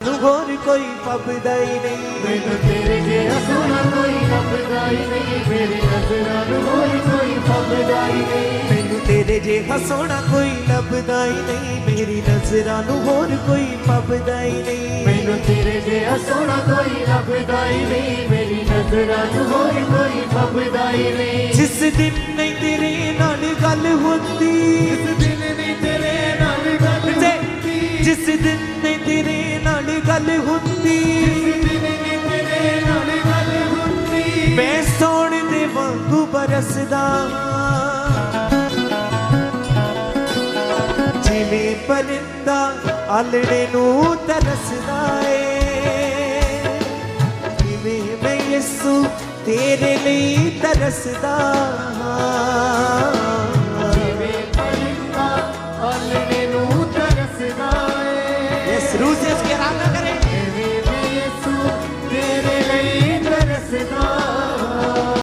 होर कोई पबदा ही नहीं, मैनू तेरे जिहा सोहना कोई लभदा ही नहीं, मेरी नज़रां नूं होर कोई फबदा ही नहीं। मैनू तेरे जिहा सोहना कोई लभदा ही नहीं, मेरी नज़रां नूं होर कोई पबदा ही नहीं। मैनू तेरे जिहा सोहना कोई लभदा ही नहीं, मेरी नज़रां नूं होर कोई फबदा ही नहीं। जिस दिन नहीं तेरे नाल गल होंदी, जिस दिन नहीं तेरे नाल गल होंदी, जिस दिन नहीं तेरे नाल गल होंदी, जिस दिन नहीं तेरे नाल गल होंदी, मैं सौण दे वांगू बरसदा, जिवें परिंदा आलणे नूं तरसदा है, जिवें मैं यसू तेरे लिए तरसदा।